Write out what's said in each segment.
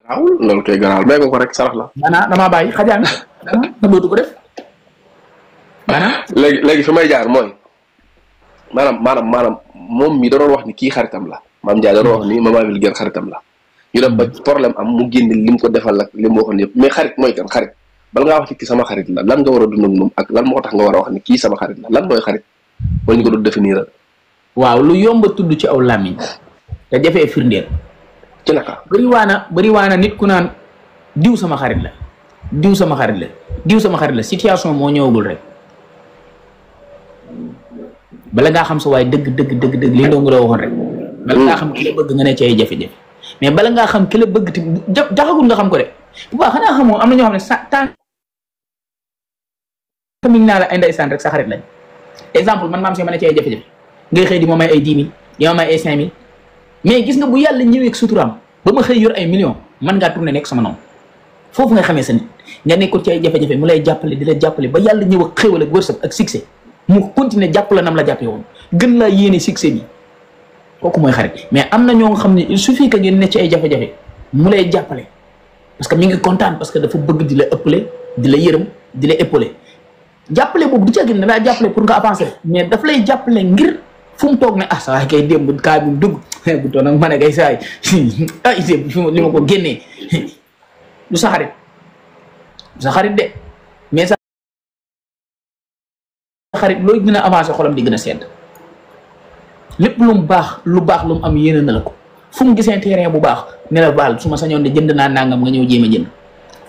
waaw loolu koy garaawul may ko rek sarax la. maanaam damaa bàyyi xajaan na dootu ko def maanaam. léegi fi may jaar mooy maanaam moom mi da doon wax ni kii xaritam la maam Ndiaye da doon wax ni Mama Vulgaire xaritam la ñu dem ba problème am mu génne lim ko defal ak li mu waxoon yëpp mais xarit mooy kan xarit bala ngaa wax ni kii sama xarit la lan nga war a dund ak moom ak lan moo tax nga war a wax ni kii sama xarit la lan mooy xarit wala ñu ko doon définir. waaw lu yomba tudd ci aw làmmiñ te jafee firndeel. ci naka. bëri waana nit ku naan diw sama xarit la diw sama xarit la diw sama xarit la situation moo ñëwagul rek bala ngaa xam sa waaye dëgg li ndongo la waxoon rek. bala ngaa xam ki la bëgg nga ne ci ay jafe-jafe mais bala ngaa xam ki la bëgg te jaxagul nga xam ko de bu baax xanaa xamoo am na ñoo xam ne tant que naa la ay ndeysaan rek sa xarit lañ exemple man maam si ma ne ci ay jafe-jafe ngay xëy di ma may ay 10 000 di ma may ay 5 000 mais gis nga bu yàlla ñëwee ak suturaam ba ma xëy yor ay millions man ngaa tourné nekk sama noonu foofu nga xamee sa nit nga nekkoon ci ay jafe-jafe mu lay jàppale di la jàppale ba yàlla ñëw ak xéwal ak wërsëg ak succès mu continuer jàppale nam la jàppee woon gën laa yéene succès bi kooku mooy xarit mais am na ñoo nga xam ne il suffit que ngeen ne ci ay jafe-jafe mu lay jàppale parce que mi ngi kontaan parce que dafa bëgg di la ëppale di la yërëm di la épaulé jàppale boobu du ca gën ne daa jàppale pour nga avancer mais daf lay jàppale ngir fu mu toog ne ah saa waay kay démb kaa bi mu dugg bu toog nag ma ne kay saay ah li ma ko génnee du sa xarit de mais sa xarit looy gën a avancer xolam di gën a sedd lépp lu baax lu mu am yéene na la ko fu mu gisee terrain bu baax ne la baal su ma sañoon de jënd naa nangam nga ñëw jéem a jënd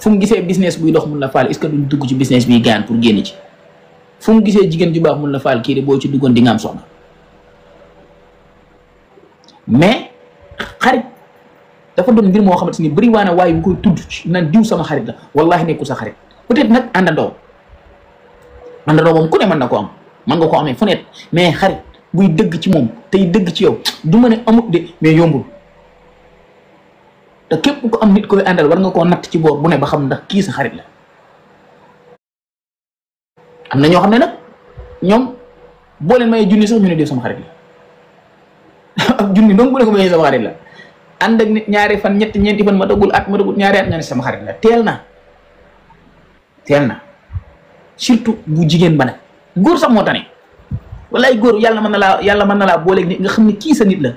fu mu gisee business buy dox mun la faal est-ce que duñ dugg ci business biy gaan pour génn ci fu mu gisee jigéen ju baax mun la faal kii de boo ci duggoon di nga am soxna mais xarit dafa doon mbir moo xamante ni bëri waa na waaye bu koy tudd naan diw sama xarit la wallahi nekkul sa xarit peut-être nag àndandoo moom ku ne mën na ko am mën nga ko amee fu nekk mais xarit buy dëgg ci moom tey dëgg ci yow du ma ne amut de mais yombul te képp ko am nit koy àndal war nga koo natt ci boor bu ne ba xam ndax kii sa xarit la am na ñoo xam ne nag ñoom boo leen mayee junni sax ñu ne diw sama xarit la ab junni donc bu ne ko mayee sama xarit la ànd ak nit ñaari fan ñeenti fan ma dagul ñaari at nga ne sama xarit la teel na surtout bu jigéen ba nag góor sax moo tane wallaay góor yàlla mën na laa booleeg nit nga xam ne kii sa nit la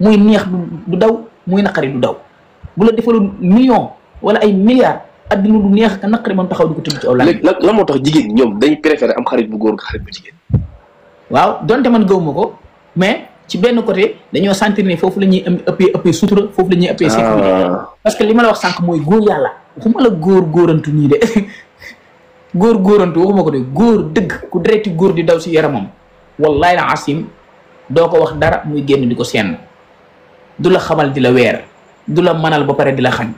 muy neex du daw muy naqari du daw bu la defaloon million wala ay milliards addina du neex ka naqari moom taxaw di ko tudd ci aw léegi lan moo tax jigéen ñoom dañu préféré am xarit bu góor nga xarit bu jigéen. waaw donte man gëwuma ko mais ci benn côté dañoo sentir ne foofu la ñuy ëppee sutura foofu la ñuy ëppee sécurité parce que li ma la wax sànq mooy góor yàlla waxuma la góorantu nii de góorantu waxuma ko de góor dëgg ku dereti góor di daw si yaramam wallahi la asim doo ko wax dara muy génn di ko seen du la xamal di la weer du la mënal ba pare di la xañ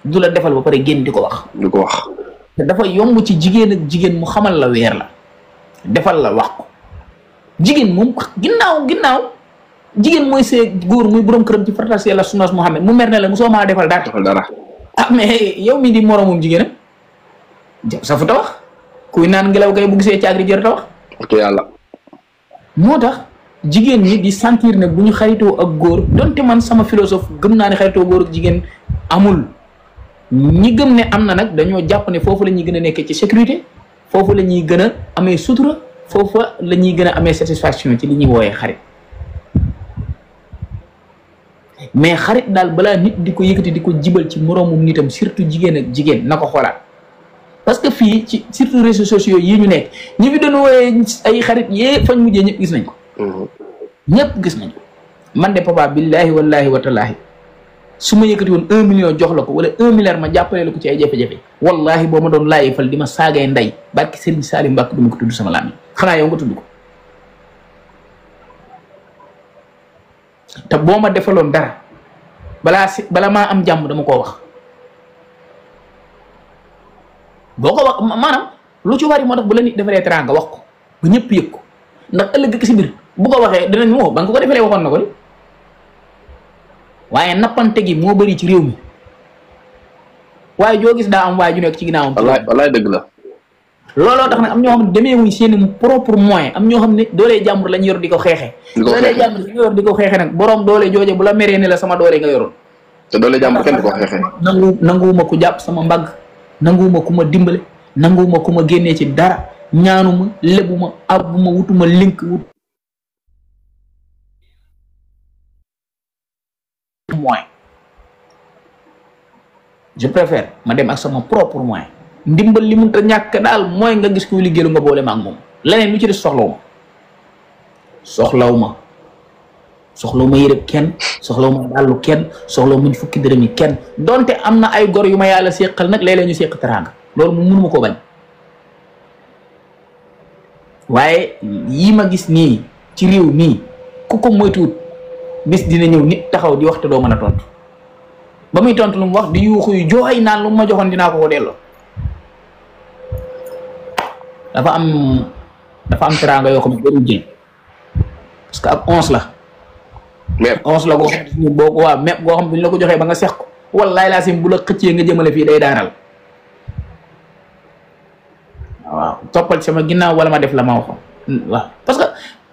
du la defal ba pare génn di ko wax te dafa yomb ci jigéen ak jigéen mu xamal la weer la defal la wax ko jigéen moom ginnaaw jigéen mooy see góor muy borom këram ci farata yàlla sunnas Muhammad mu mer ne la mu soo maa defal dara ah mais yow mi di moromum jigéenam sa fu ta wax kuy naan ngelaw kay bu gisee caagri jër ta wax ok yàlla moo tax jigéen ñi di sentir ne bu ñu xaritoo ak góor donte man sama philosophe gëm naa ne xaritoo góor ak jigéen amul ñi gëm ne am na nag dañoo jàpp ne foofu la ñuy gën a nekkee ci sécurité foofu la ñuy gën a amee sutura foofu la ñuy gën a amee satisfaction ci li ñuy wooyee xarit mais xarit daal balaa nit di ko yëkkati di ko jibal ci moroomum nitam surtout jigéen ak jigéen na ko xoolaat parce que fii ci surtout réseaux sociaux yi ñu nekk ñi fi doon wooyee ay xarit yee fañ mujjee ñëpp gis nañ ko ñëpp gis nañ ko man de papa billahi wallahi watallaahi su ma yëkkati woon 1 million jox la ko wala 1 milliard ma jàppale la ko ci ay jafe-jafe wallahi boo ma doon laajee fal di ma saagay nday barki Serigne Salim Mbacke du ma ko tudd sama laam yi xanaa yow nga tudd ko te boo ma defaloon dara bala maa am jàmm dama koo wax boo ko wax maanaam lu ci wari moo tax bu la nit defalee teraanga wax ko ba ñëpp yëg ko ndax ëllëg ki si biir bu ko waxee dinañ moo ba nga ko defalee waxoon na ko de waaye nappante gi moo bëri ci réew mi waaye joo gis daa am waaye ju nekk ci ginnaawam. wallaay dëgg la. looloo tax nag am ñoo xam ne demee wuñ seen propre moyen am ñoo xam ne doolee jàmbur lañ yor di ko xeexee. doolee jàmbur li nga yor di ko xeexee nag borom doole jooje bu la meree ne la sama doole nga yoroon te doole jàmbur kenn du ko xeexee. nanguwuma ku jàpp sama mbagg, nanguwuma ku ma dimbale, nanguwuma ku ma génnee ci dara, ñaanuma, lebuma, abuma, wutuma link wut moyen. Je préfère ma dem ak sama propre moyen. ndimbal li mënta ñàkk daal mooy nga gis kuy liggéeylu nga boole ma ak moom, leneen lu ci des soxlaw ma yërëb kenn, soxlaw ma dàllu kenn, soxlaw ma fukki dërëm yi kenn, donte am na ay gor yu ma yàlla séqal nag léeg-léeg ñu séq teraanga, loolu mu mënuma ko bañ. waaye yii ma gis nii ci réew mii ku ko moytuwut bis dina ñëw nit taxaw di wax te doo mën a tontu, ba muy tontu lu mu wax di yuuxu yu jooy naan lu ma joxoon dinaa ko delloo. dafa am teraanga yoo xam ne jarul jël parce que ab 11 la. mais 11 la goo xam ne boo ko waa même goo xam ne bu ñu la ko joxee ba nga seq ko wallaay laa sim bu la xëccee nga jëmale fii day daaral. waaw toppal sama ginnaaw wala ma def la ma waxoon waaw parce que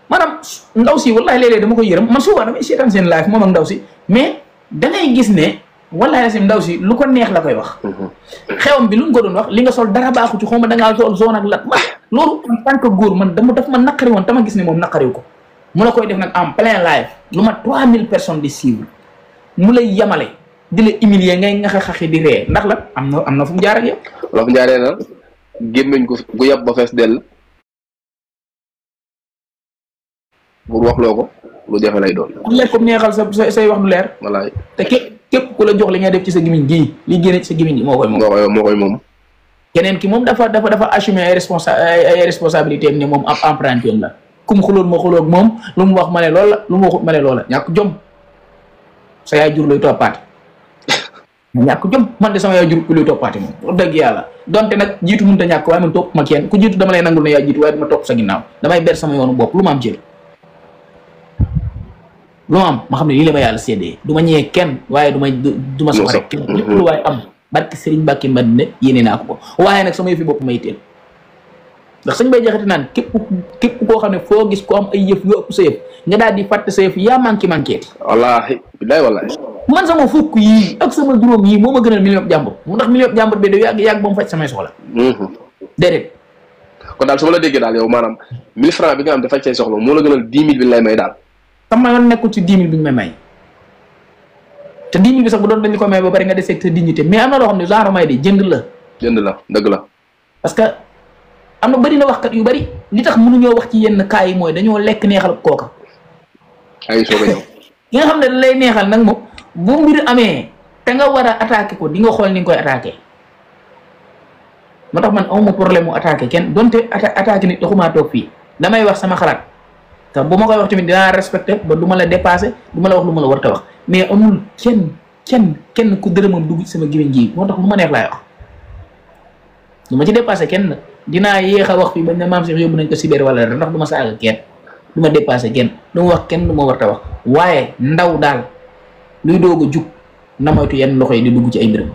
maanaam ndaw si wallaay léeg-léeg dama koy yërëm man souvent damay seetaan seen live moom ak ndaw si mais dangay gis ne wallaay laa sim ndaw si lu ko neex la koy wax. xewam bi lu mu ko doon wax li nga sol dara baaxu ci xaw ma da ngaa sol zone ak lat man loolu en tant que góor man daf ma naqari woon tama gis ne moom naqariw ko mu la koy def nag en plein live lu ma 3000 personnes di suivre mu lay yamale di la humilier ngay ngaxe-xaxi di ree ndax la am na fu mu jaar ak yow. wala fu mu jaaree na gémmiñ gu yab ba fees dell pour wax loo ko lu jafe lay doon. lekk comme neexal say wax du leer. wallaay te képp ku la jox li ngay def ci sa gimiñ gii li génne ci sa gimiñ gi moo koy moom. keneen ki moom dafa assumer ay responsabilité am ne moom ab emprunté la ku mu xuloon ma xuloog moom lu mu wax ma ne loolu la lu mu waxut ma ne loolu la ñàkk jom sa yaay jur luy toppaate ñàkk jom man de sama yaay jur ku luy toppaate moom wax dëgg yàlla donte nag jiitu mënut a ñàkk waaye man topp ma kenn ku jiitu dama lay nangul ne yaa jiitu waaye dama topp sa ginnaaw damay ber sama yoonu bopp lu ma am jël lu ma am ma xam ne lii la ma yàlla séddee du ma ñëwee kenn waaye du ma soxla rek kenn lépp lu waaye am barki Serigne Mbacke Madina yéene naa ko waaye nag sama yëfi bopp may teel ndax sëñ bay jaxati naan képp koo xam ne foo gis ko am ay yëf yu ëpp sa yëf nga daal di fàtte sa yëf yaa manqué wallaahi billaay wallaahi man sama fukk yii ak sama juróom yii moo ma gënal million jàmbur mu ndax million jàmbur bi da yàgg ba mu faj samay soxla déedéet kon daal su ma la déggee daal yow maanaam 1000 francs bi nga am da faj say soxla moo la gënal 10 000 bi lay may daal sama yoon nekkul ci 10 000 bi ñu may te 10 000 bi sax bu doon dañu ko may ba bari nga dese sa dignité mais am na loo xam ne genre may de jënd la dëgg la parce que am na bëri na waxkat yu bëri li tax mënuñoo wax ci yenn cas yi mooy dañoo lekk neexal kooka ay soog a ñëw ki nga xam ne da lay neexal nag moom bu mbir amee te nga war a attaqué ko di nga xool ni nga koy attaqué moo tax man awma problème mu attaqué kenn donte attaqué nit taxumaa toog fii damay wax sama xalaat te bu ma koy wax tamit dinaa respecté ba du ma la dépassé du ma la wax lu ma la war ta wax mais amul kenn ku dërëmam dugg ci sama gémmiñ gi moo tax lu ma neex laay wax du ma ci dépassé kenn dinaa yéex a wax fii bañ ne maam Cheikh yóbbu nañ ko cyber wala dara ndax du ma saaga kenn du ma dépassé kenn du ma wax kenn du ma war ta wax waaye ndaw daal luy doog a jug na moytu yenn loxo yi di dugg ci ay mbiram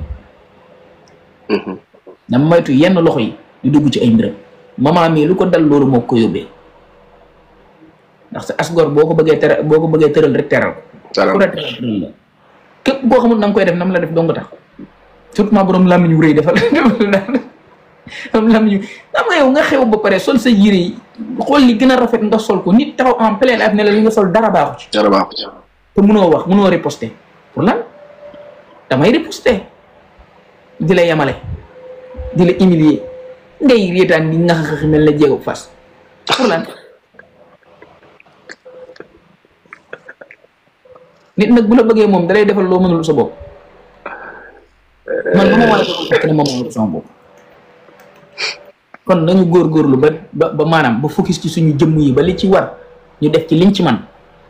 na moytu yenn loxo yi di dugg ci ay mbiram maman mii lu ko dal loolu moo ko yóbbee ndax sa asgor boo ko bëggee tëral rek teral ku la teral la képp koo xamul na nga koy def nam la def dong tax surtout ma borom làmmiñ wu rëy defal am làmmiñ am nga yow nga xew ba pare sol sa yére yi xool li gën a rafet nga sol ko nit taxaw en plein ak ne la li nga sol dara baaxu ci te mënoo wax mënoo riposter pour lan damay riposter di la yamale di la humilier ngay réetaan di ngaxaxi mel na jéego fas pour lan nit nag bu la bëggee moom dalay defal loo mënul sa bopp man bu ma war a fekk ne moom mënul sama bopp kon nañu góorgóorlu ba maanaam ba focus ci suñu jëmm yi ba li ci war ñu def ci liñ ci man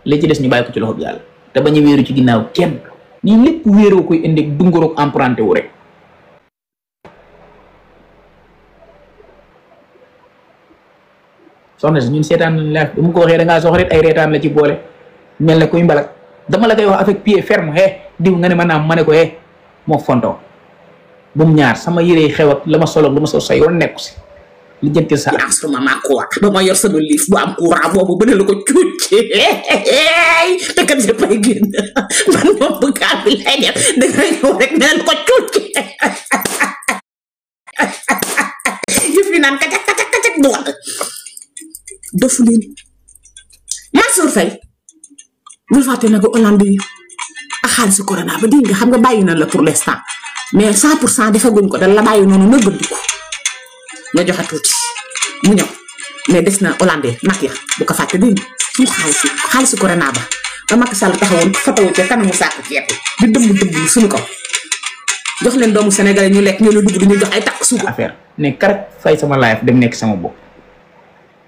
li ci des ñu bàyyi ko ci loxo bi yàlla te bañ a wéeru ci ginnaaw kenn nii lépp wéeroo koy indi dungoroog emprunté wu rek soxna si ñun seetaan nañ live bi mu ko waxee da ngaa soxrit ay reetaan la ci boole mel ne kuy mbalak dama la koy wax avec pied ferme diw nga ne ma naam ma ne ko moo fontoo bu mu ñaar sama yére xew ak la ma solo lu ma sol sa yoon nekku si li jëntil sa instrument ma ko ba ma yor sama liif bu am courant boobu bëna la ko cuuci te kat je pay génn man moom bu gaal bi lay def da ngay ñëw rek ne la ko cuuci yëf yi naan kacak du wax defu leen Mansour Faye bul fàtte na ko Hollande yi ak xaalisu corona ba dégg nga xam nga bàyyi na la pour l'instant mais 100% defaguñ ko dal la bàyyi noonu nëggandiku nga joxe tuuti mu ñëw mais des na Hollande Macky bu ko fàtte dégg suñu xaalisu corona ba Macky Sall taxawoon fotowu ca kanamu saako ceeb di dëmb suñu ko jox leen doomu Sénégalais ñu lekk ñu la dugg duñu jox ay takk suuko affaire ne karek fay sama live dem nekk sama bopp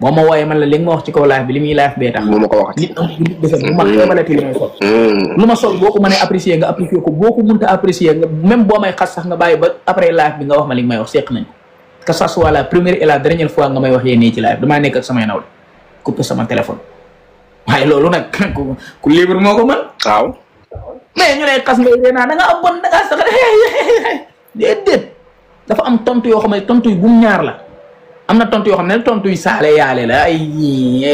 boo ma wooyee man la li nga ma wax ci kaw live bi li muy live bee tax mu ma ko waxati nit am nit defal bu ma xeebalati li may sol lu ma sol boo ko mënee apprécier nga apprécier ko boo ko mënta apprécier nga même boo may xas sax nga bàyyi ba après live bi nga wax ma li nga may wax seq nañ que ça soit la première et la dernière fois nga may wax yéen nii ci live damaa nekk ak samay nawle coupé sama téléphone waaye loolu nag ku libre moo ko mën waaw mais ñu lay xas ngay reenaa da nga am bon da ngaa sax déedéet dafa am tontu yoo xam ne tontu yu gum ñaar la am na tontu yoo xam ne tontu yu saale yaale la ay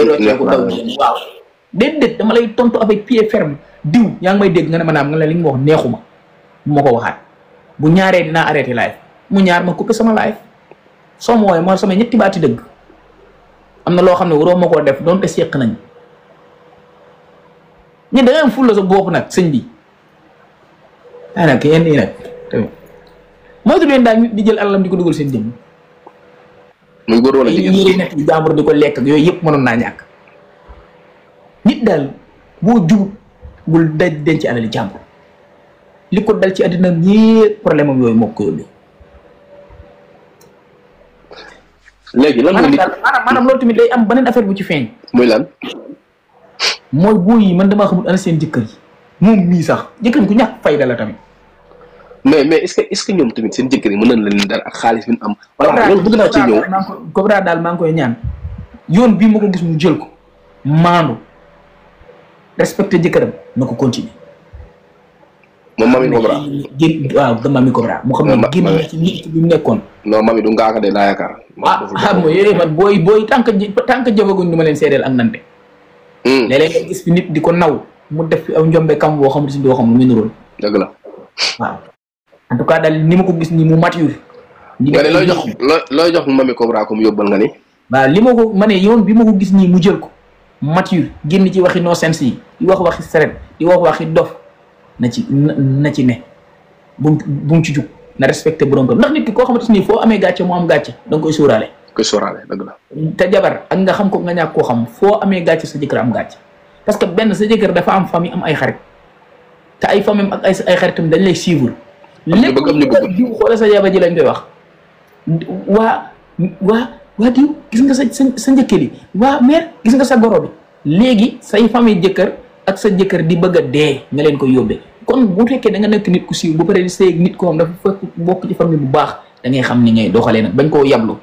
rocceeku daw waaw déedéet dama lay tontu avec pied ferme diw yaa ngi may dégg nga ne maanaam nga ne li nga ma wax neexuma bu ma ko waxaat bu ñaaree dinaa arrêté live mu ñaar ma coupé sama live soo ma wooyee ma sama ñetti baati dëgg am na loo xam ne waroo ma koo def doonte seq nañ ñi da ngay am fulla sa bopp nag sëñ bi daanaka yéen ñii nag tamit moytu leen daal nit di jël alalam di ko dugal seen jëm. muy góor wala jigéen ñi nekk di jàmbur di ko lekk ak yooyu yëpp mënoon naa ñàkk nit daal boo jubut bul daj denc alali jàmbur li ko dal ci àddina ñëpp problème am yooyu moo ko yóbbee. léegi lan mooy maanaam loolu tamit day am beneen affaire bu ci feeñ. muy lan. mooy boo yi man damaa xamul ana seen jëkkër yi moom mii sax jëkkër ku ñàkk fayda la tamit. mais est-ce que ñoom tamit seen jëkkër yi mën nañ leen dara ak xaalis bi ñu am. voilà loolu bëgg naa ci ñëw Cobra daal maa ngi koy ñaan yoon bii ma ko gis mu jël ko maandu respecté jëkkëram na ko continuer. moom Mamy Cobra waaw da Mamy Cobra mu xam ne génn na ci nit bi mu nekkoon. non Mamy du ngaaka de laa yaakaar. mooy man booy tànk jëfaguñ du ma leen seedeel ak nante. léeg-léeg nga gis fi nit di ko naw mu def fi aw njombe kam boo xam ne si doo xam lu muy nuróol. dëgg la waaw. en tout cas daal ni ma ko gis nii mu mature. nga ne looy jox Mamy Cobra comme yóbbal nga ni. waaw li ma ko ma ne yoon bi ma ko gis nii mu jël ko mature génn ci waxi no sense yi di wax waxi seret di wax waxi dof na ci ne bu mu ci jug na respecté borom ko ndax nit ki koo xamante ni foo amee gàcce moo am gàcce da nga koy sóoraale. dëgg la. te jabar ak nga xam ko nga ñàkk koo xam foo amee gàcce sa jëkkër am gàcce parce que benn sa jëkkër dafa am famille am ay xarit te ay famille ak ay xaritam dañ lay suivre. lépp diw xoolal sa jabar ji lañ koy wax waa diw gis nga sa njëkkër yi waa mère gis nga sa goro bi léegi say famille jëkkër ak sa jëkkër di bëgg a dee nga leen koy yóbbee kon bu fekkee da nga nekk nit ku siiw ba pare di sëy nit ko xam dafa fekk bokk ci famille bu baax da ngay xam ni ngay doxalee nag bañ koo yablu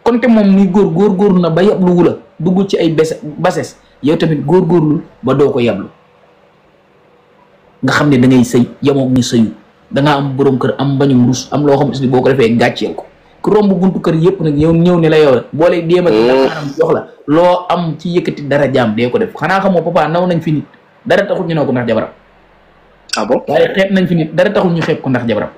kon te moom muy góorgóorlu na ba yablu wu la duggul ci ay bases yow tamit góorgóorlu ba doo ko yablu nga xam ne da ngay sëy yamoom ni sëyu da ngaa am borom kër am bañum rus am loo xam ne boo ko defee gàcceel ko ku romb buntu kër yëpp nag yow ñëw ne la yow boo lay déema dakaaram jox la loo am ci yëkkati dara jaam dee ko def xanaa xamoo papa naw nañ fi nit dara taxul ñu naw ko ndax jabaram. ah bon waaye xeeb nañ fi nit dara taxul ñu xeeb ko ndax jabaram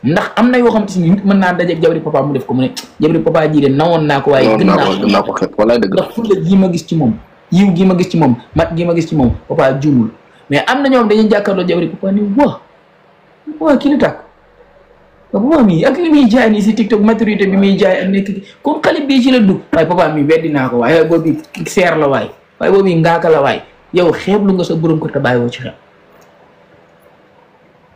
ndax am na yoo xam te ni nit mën naa dajeeg jabari papa mu def ko mu ne jabari papa ji de nawoon naa ko waaye gën naa ko xeeb walaay dëgg ndax fulla gi ma gis ci moom yiw gi ma gis ci moom mat gi ma gis ci moom papa juumul mais am na ñoom dañuy jàkkaarloo jabari papa ni waa kii la tàkk papa mi ak li muy jaay nii si TikTok maturité bi muy jaay ak nekk comme xale bii ci la dugg waaye papa mi weddi naa ko waaye boobu seer la waaye boobu ngaaka la waay yow xeeblu nga sa borom ko te bàyyi woo ci xel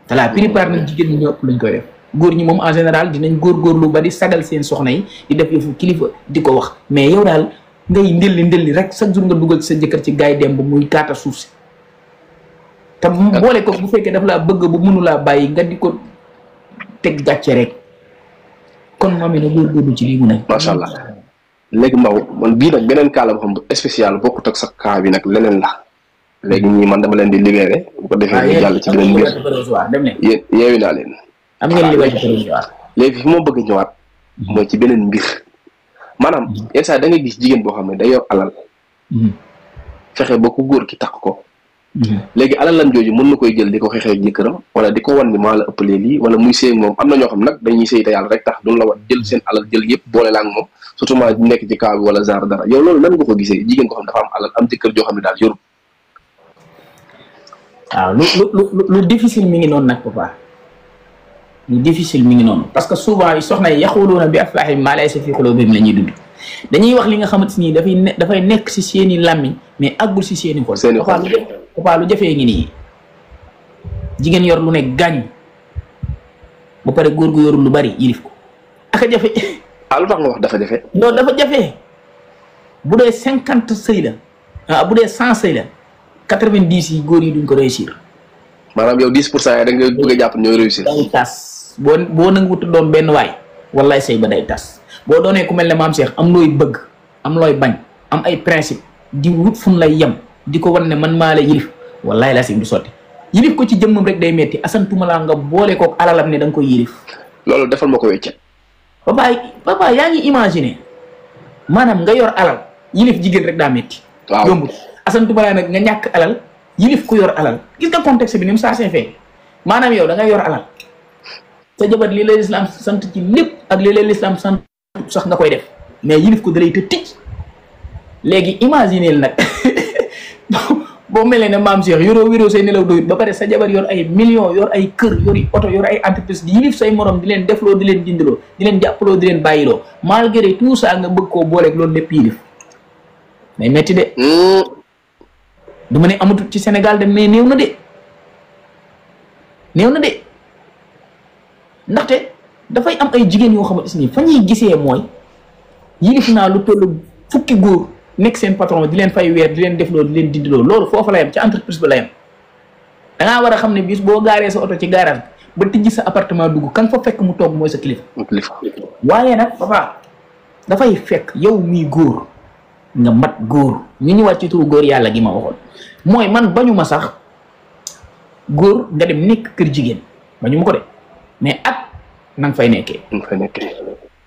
te la plupart nag jigéen ñi ñëpp lañ koy def góor ñi moom en général dinañ góorgóorlu ba di sagal seen soxna yi di def yëfu kilifa di ko wax mais yow daal ngay ndilli rek chaque jour nga dugal ci sa jëkkër ci gaay dem ba muy kaata suuf si te boole ko bu fekkee daf laa bëgg bu mënu laa bàyyi nga di ko teg gàcce rek kon moom it na góorgóorlu ci lii mu ne. macha allah léegi Mbow man bii nag beneen cas la boo xam ne spécial bokkut ak sa cas bi nag leneen la léegi ñii man dama leen di libéré bu ko defee ñu jàll ci beneen mbir yeewi naa leen. am ngeen liberté provisoire. léegi fi ma bëgg ñëwaat mooy ci beneen mbir maanaam yenn saa da nga gis jigéen boo xam ne day yor alal fexe ba ku góor ki takk ko léegi alalam jooju mën na koy jël di ko xeexee jëkkëram wala di ko wan ni maa la ëppalee lii wala muy sëy moom am na ñoo xam nag dañuy sëy te yàlla rek tax duñ la wat jël seen alal jël yëpp boole la ak moom surtout maa nekk ci kaa bi wala genre dara yow loolu nan nga ko gisee jigéen ko xam dafa am alal am jëkkër joo xam ne daal yorul waaw lu difficile mi ngi noonu nag papa lu difficile mi ngi noonu parce que souvent soxna yi yaxuluuna bi afwaahihim maa laysa fi quluubihim la ñuy dund dañuy wax li nga xamante ni dafay nekk si seeni làmmiñ mais àggul si seeni xol papa lu jafee ngi nii jigéen yor lu ne gàññ ba pare góor gu yorul lu bari yilif ko aka jafe lu tax nga wax dafa jafe loolu dafa jafe bu dee 50 sëy la bu dee 100 sëy la 90 yi góor yi duñ ko réussir maanaam yow 10% yi da nga bëgg a jàpp ñooy réussir day tas boo nangu wutu doon benn waay wallaay sëy ba day tas boo doonee ku mel ne maam Cheikh am looy bëgg am looy bañ am ay principe di wut fun lay yem di ko wan ne man maa la yilif wallaay la si du sotti yilif ko ci jëmmam rek day metti asantuma laa nga boole kook alalam ne da nga koy yilif loolu defal ma ko weccet papa yaa ngi imaginer maanaam nga yor alal yilif jigéen rek daa metti waaw yombut asantuma laa nag nga ñàkk alal yilif ku yor alal gis nga contexte bi ni mu saa see fee maanaam yow da ngay yor alal sa jabar lii la lislaam sant ci lépp ak lii la lislaam sant sax nga koy def mais yilif ko dalay te ticc léegi imagineel nag boo mel ne maam Cheikh yoroo say nelaw doyut ba pare sa jabar yor ay millions yor ay kër yori oto yor ay entreprise di yilif say morom di leen defloo di leen dindiloo di leen jàppaloo di leen bàyyiloo malgré tout ça nga bëgg koo booleeg loolu lépp yilif day metti de du ma ne amatul ci Sénégal de mais néew na de ndaxte dafay am ay jigéen yoo xamante ni fa ñuy gisee mooy yilif naa lu toll fukki góor nekk seen patron di leen fay weer di leen defloo di leen dindiloo loolu foofu la yem ci entreprise ba la yem dangaa war a xam ne bis boo gaaree sa oto ci garage ba tijji sa appartement dugg kan fa fekk mu toog mooy sa kilifa waaye nag papa dafay fekk yow mii góor nga mat góor ñu ñëwaat ci turu góor yàlla gi ma waxoon mooy man bañu ma sax góor nga dem nekk kër jigéen bañu ma ko de mais ak nanga fay nekkee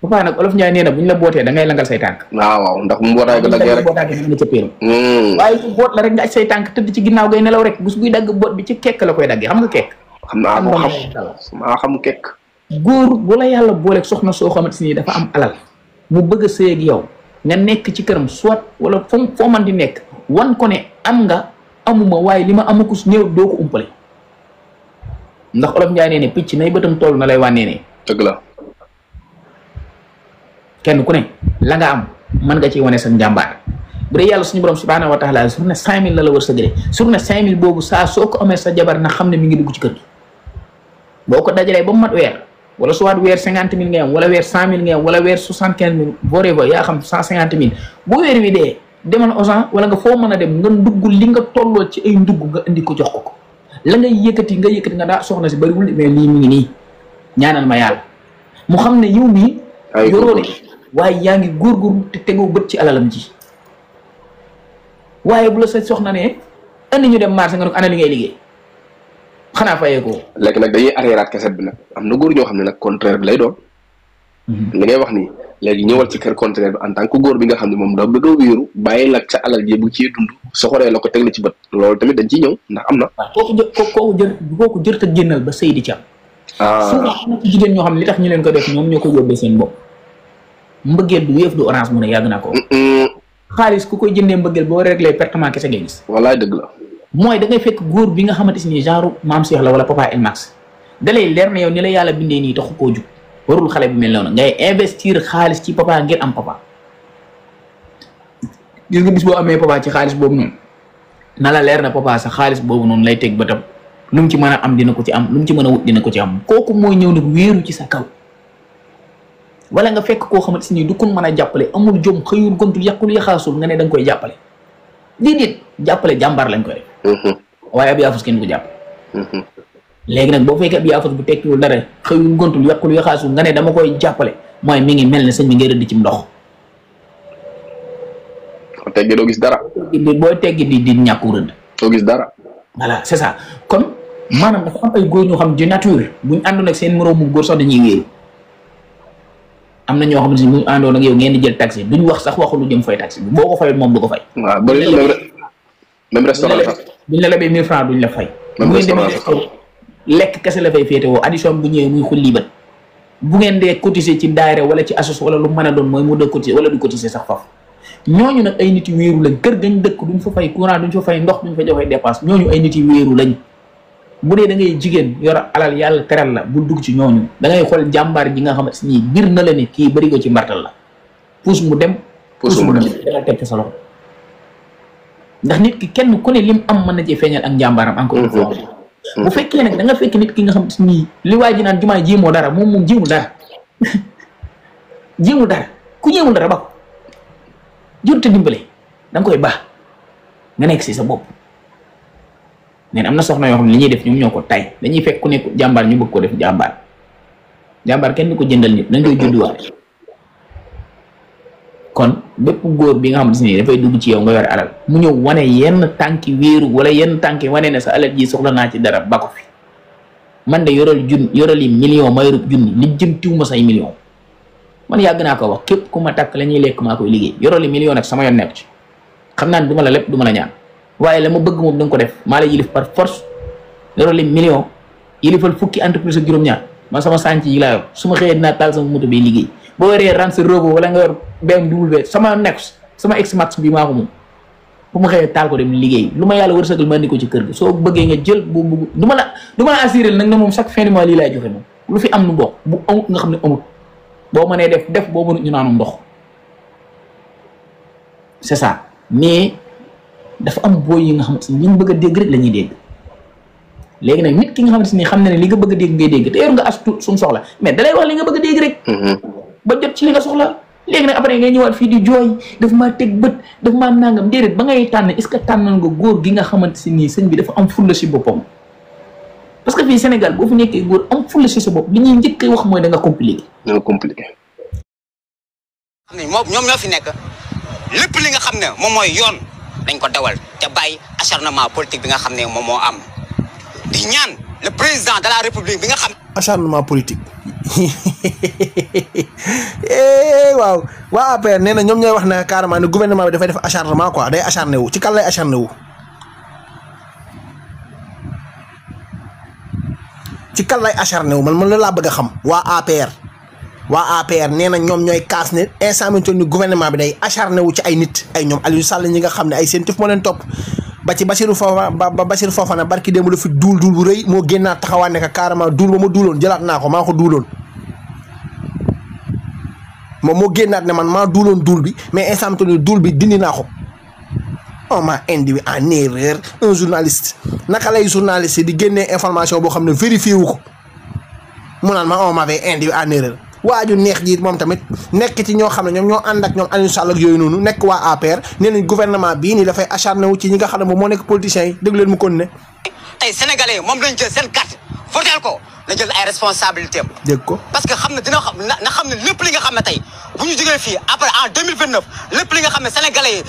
papa nag olof Njaay nee na bu ñu la bootee da ngay langal say tànk waaw ndax mu mbootaay ga daggee rek nga cëppeeru waaye su boot la rek nga aj say tànk tëdd ci ginnaaw gay nelaw rek bés buy dagg boot bi ci kekk la koy daggee xam nga kekk xam naa ko maa xam kekk góor bu la yàlla booleeg soxna soo xamante ni dafa am alal mu bëgg a sëy ak yow nga nekk ci këram soit wala foo man di nekk wan ko ne am nga amuma waaye li ma amakus néew doo ko umpale ndax olof Njaay nee ne picc nay bëtam toll na lay wànnee ne dëgg la kenn ku ne la nga am mën nga ci wane sa njàmbaar bu dee yàlla suñu borom subhaanahu wa taala sur ne 5000 la war sa gëre sur ne 5000 boobu saa soo ko amee sa jabar na xam ne mi ngi dugg ci kër gi boo ko dajalee ba mu mat weer wala soit weer 50 000 ngay am wala weer 100 000 ngay am wala weer 75 000 booreva yaa xam 150 000 bu weer wi dee demal Auchan wala nga foo mën a dem nga ndugg li nga tolloo ci ay ndugg nga indi ko jox ko la ngay yëkkati nga daa soxna si bariwul mais lii mi ngi nii ñaanal ma yàlla mu xam ne yow mii yoroo de waaye yaa ngi góorgóorlu te tegoo bët ci alalam ji waaye bu la sa soxna ne andi ñu dem marché nga ne ko ana li ngay liggéey xanaa fayee ko léegi nag dañuy arriéraat keset bi nag am na góor ñoo xam ne nag contraire bi lay doon li ngay wax nii léegi ñëwal ci kër contraire bi en tant que góor bi nga xam ne moom da bëgg a wéeru bàyyi la sa alal ji bu ciy dund soxoree la ko teg la ci bët loolu tamit dañ ciy ñëw ndax am na kooku jër ta génnal ba sëy di ci am souvent am na ci jigéen ñoo xam ne li tax ñu leen ko def ñoom ñoo ko yóbbee seen bopp mbëggeel du wéef du orange mu ne yàgg naa ko xaalis ku koy jëndee mbëggeel boo réglé pertement kese ngay gis wallaay dëgg la mooy da ngay fekk góor bi nga xamante ni genre maam Cheikh la wala papa El Max dalay leer na yow ni la yàlla bindee nii taxu koo jug warul xale bi mel noonu ngay investir xaalis ci papa ngir am papa gis nga bis boo amee papa ci xaalis boobu noonu na la leer na papa sa xaalis boobu noonu lay teg bëtam lu mu ci mën a am dina ko ci am lu mu ci mën a wut dina ko ci am kooku mooy ñëw nag wéeru ci sa kaw wala nga fekk koo xamante ni du kun mën a jàppale amul jom xëyul gontul yàqul yaxaasul nga ne da nga koy jàppale déedéet jàppale jàmbaar lañ koy def waaye ab yaafus kenn du ko jàpp léegi nag boo fekkee ab yaafus bu tekkiwul dara xëyul gontul yàqul yaxaasul nga ne dama koy jàppale mooy mi ngi mel ne sëñ bi ngay rëdd ci ndox teggi doo gis dara booy teggi di ñàkku rëdd doo gis dara voilà c'est ça kon maanaam dafa am ay góor ñoo xam di nature buñ àndoon ak seen moroomu góor sax dañuy wéeru am na ñoo xam ne mu àndoon ak yow ngeen di jël taxi duñ wax sax waxu lu jëm fay taxi bi boo ko fayul moom du ko fay. waaw même restaurant buñ la lebee 1000 francs duñ la fay. bu ngeen demee lekk kese la fay féetewoo addition bu ñëwee muy xulli bët bu ngeen dee cotiser ci daayira wala ci assos wala lu mën a doon mooy mu de cotiser wala du cotiser sax foofu ñooñu nag ay nit yu wéeru lañ kër gañ dëkk duñ fa fay courant duñ fa fay ndox duñ fa joxe dépense ñooñu ay nit yu wéeru lañ. bu dee da ngay jigéen yor alal yàlla teral la bul dugg ci ñooñu da ngay xool jàmbaar ji nga xamante ni bir na la ne kii bëri ko ci mbartal la puus mu dem puus mu dem danga teg sa loxo ndax nit ki kenn ku ne lim am mën na cee feeñal ak njàmbaaram encore une fois bu fekkee nag da nga fekk nit ki nga xam ni li waa ji naan jumaa jéemoo dara moom jéemul dara jéemul dara ku jéemul dara ba ko jurte dimbale da nga koy baax nga nekk si sa bopp neen am na soxna yoo xam ne li ñuy def ñoom ñoo ko tay dañuy fekk ku nekk jàmbaar ñu bëgg ko def jàmbaar kenn du ko jëndal nit dañ koy judduwaat kon bépp góor bi nga xam ne dafay dugg ci yow nga yore alal mu ñëw wane yenn tànki wéeru wala yenn tànki wane ne sa alal ji soxla naa ci dara ba ko fi man de yorali million ma yorub junni li jëm tiw ma say million man yàgg naa ko wax képp ku ma takk la ñuy lekk maa koy liggéey yorali million nag sama yoon nekk ci xam naa ne du ma la lépp du ma la ñaan waaye la ma bëgg moom da nga ko def maa la yilif par force yorali million yilifal fukki entreprise ak juróom-ñaar man sama sànc yi laa yor su ma xëyee dinaa taal sama moto bi liggéey boo yoree Range Rover wala nga yor BMW sama nex sama X-Max bi maa ko moom bu ma xëyee taal ko dem liggéey lu ma yàlla wërsëgal ma andi ko ci kër gi soo bëggee nga jël bu bëgg du ma la assuré nag ne moom chaque fin du mois lii laay joxe moom lu fi am nu bokk bu amut nga xam ne amut boo mënee def boo mënut ñu naanum ndox c'est ça mais dafa am booy yi nga xamante ni ñu bëgg a dégg rek la ñuy dégg léegi nag nit ki nga xamante ni xam na ne li nga bëgg a dégg ngay dégg te yor nga as tuut sumu soxla mais dalay wax li nga bëgg a dégg rek ba jot ci li nga soxla léegi nag après ngay ñëwaat fii di jooy daf maa teg bët daf maa nangam déedéet ba ngay tànn est-ce que tànnal nga góor gi nga xamante si nii sëñ bi dafa am fulla si boppam parce que fii Sénégal boo fi nekkee góor am fulla si sa bopp li ñuy njëkk wax mooy da nga compliqué xam ne moom ñoom ñoo fi nekk lépp li nga xam ne moom mooy yoon dañ ko dawal te bàyyi acharnement politique bi nga xam ne moom moo am di ñaan le président de la république bi nga xam. acharnement politique waaw waa APR nee na ñoom ñooy wax ne carrément ne gouvernement bi dafay def acharnement quoi day acharné wu ci kan lay acharné wu. ci kan lay acharné wu man la laa bëgg a xam waa APR nee na ñoom ñooy kaas ne instant bi ni gouvernement bi day acharné wu ci ay nit ay ñoom Aliou Sall ñi nga xam ne ay seen tif moo leen topp ba ci Bassirou Fofana barki démb la fi duul bu rëy moo génnaat taxawaat ne carrément duul ba ma duuloon jëlaat naa ko maa ko duuloon moom moo génnaat ne man maa duuloon duul bi mais instant bi ni duul bi dindi naa ko on m'a induit en erreur un journaliste naka lay journaliste di génnee information boo xam ne vérifié wu ko mu naan ma on m'avait induit en erreur waaju neex ji moom tamit nekk ci ñoo xam ne ñoom ñoo ànd ak ñoom Aliou Sall ak yooyu noonu nekk waa APR nee nañ gouvernement bii nii dafay acharné wu ci ñi nga xam ne moom moo nekk politiciens yi dégg leen mu kon ne tey sénégalais moom lañ jël seen carte votel ko na jël ay responsabilités am dégg ko parce que xam ne dina xam na xam ne lépp li nga xam ne tey bu ñu jógee fii après en 2029 lépp li nga xam ne sénégalais yi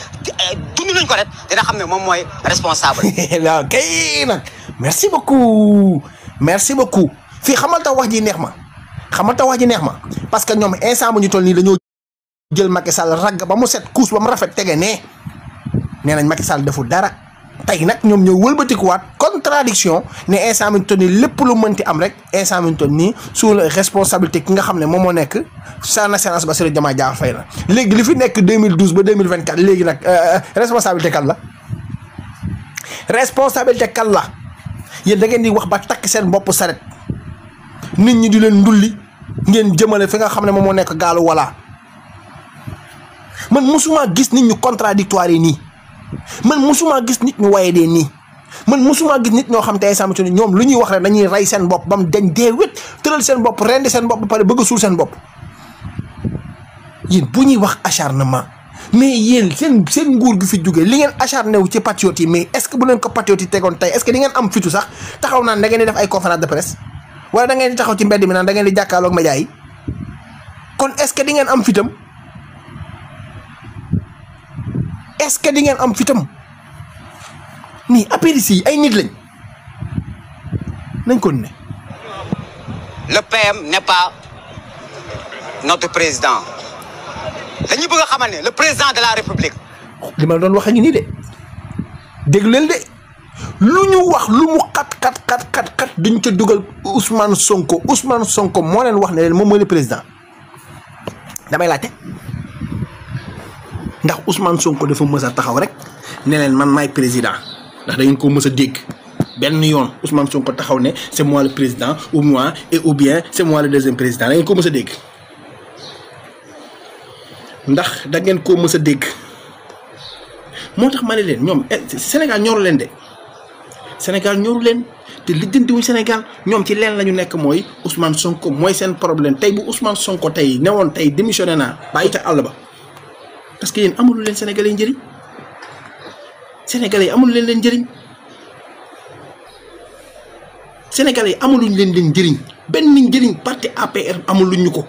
dund nañ ko rek dina xam ne moom mooy responsable. waaw kay nag merci beaucoup fii xamal tax wax ji neex ma parce que ñoom instant bu ñu toll nii dañoo jël Macky Sall ragg ba mu set kuus ba mu rafet tege nee nañ Macky Sall deful dara tey nag ñoom ñoo wëlbatikuwaat contradiction ne instant bi ñu toll nii lépp lu mënti am rek instant bi ñu toll nii sous la responsabilité ki nga xam ne moom moo nekk son excellence Bassirou Diomaye Diakhar Faye la léegi li fi nekk 2012 ba 2024 léegi nag responsabilité kan la yéen da ngeen di wax ba takk seen bopp saret nit ñi di leen ndulli ngeen jëmale fi nga xam ne moom moo nekk gaalu wala man musuma gis nit ñu contradictoire yi nii man musuma gis nit ñu waye dee nii man musuma gis nit ñoo xam te ay ni ñoom lu ñuy wax rek dañuy rey seen bopp ba mu dañ dee wét tëral seen bopp rendi seen bopp ba pare bëgg a suul seen bopp yéen bu ñuy wax acharnement mais yéen seen nguur gi fi jógee li ngeen acharné wu ci patriote yi mais est-ce que bu leen ko patriote yi tegoon tey est-ce que di ngeen am fitu sax taxaw naan da ngeen di def ay conférence de presse wala da ngeen di taxaw ci mbedd mi naan da ngeen di jàkkaarloog média yi kon est-ce que di ngeen am fitam nii apéris yi ay nit lañ nañ ko ne. Le PM n'est pas notre président dañu bëgg a xamal ne le président de la république. li ma doon wax a ngi nii de dégg leen de lu ñu wax lu mu xat duñ ca dugal Ousmane Sonko moo leen wax ne leen moom mooy le président damay laajte ndax Ousmane Sonko dafa mës a taxaw rek ne leen man maay président ndax da ngeen ko mës a dégg benn yoon Ousmane Sonko taxaw ne c'est moi le président ou bien c'est moi le deuxième président da ngeen ko mës a dégg ndax da ngeen ko mës a dégg moo tax ma ne leen ñoom Sénégal ñoru leen de Sénégal ñoru leen te lijjantiwuñ Sénégal ñoom ci leen la ñu nekk mooy Ousmane Sonko mooy seen problème tey bu Ousmane Sonko tey newoon tey démissionné naa bàyyi ca àll ba parce que yéen amulu leen Sénégalais yi njëriñ Sénégalais yi amulu leen njëriñ Sénégalais yi amuluñ leen njëriñ benn njëriñ parti APR amuluñ ñu ko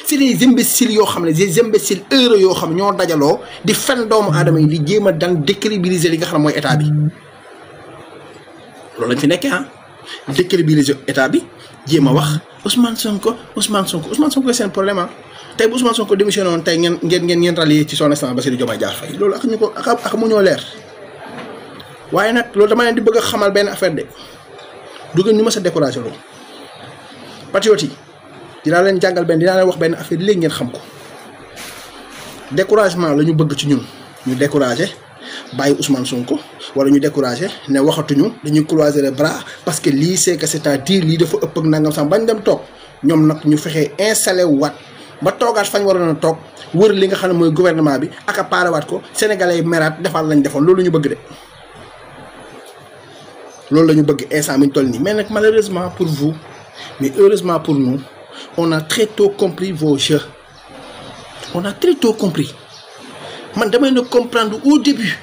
c'est des imbéciles yoo xam ne des imbéciles heureux yoo xam ne ñoo dajaloo di fen doomu aadama yi di jéem a daan décrédibiliser li nga xam ne mooy état bi loolu lañ fi nekkee décrédibiliser état bi jéem a wax Ousmane Sonko seen problème tey bu Ousmane Sonko démissionné woon tey ngeen rallier ci son excellence Bassirou Diomaye Diakhar Faye loolu ak ñu ko ak mu ñoo leer waaye nag loolu dama leen di bëgg a xamal benn affaire de du ngeen ñu mës a découragé loolu patriote yi dinaa leen jàngal dinaa leen wax benn affaire léegi ngeen xam ko découragement la ñu bëgg ci ñun ñu découragé bàyyi Ousmane Sonko wala ñu découragé ne waxatuñu dañuy croiser les bras parce que lii c'est-à-dire lii dafa ëpp ak nangam sax bañ dem toog ñoom nag ñu fexee installé waat ba toogaat fañ waroon a toog wër li nga xam ne mooy gouvernement bi ak a paarawaat ko sénégalais yi meraat defaat lañ defoon loolu la ñu bëgg de loolu la ñu bëgg instant mi ñu toll nii mais nag malheureusement pour vous mais heureusement pour nous on a très tôt compris vos jeux on a très tôt compris man damay na comprendre au début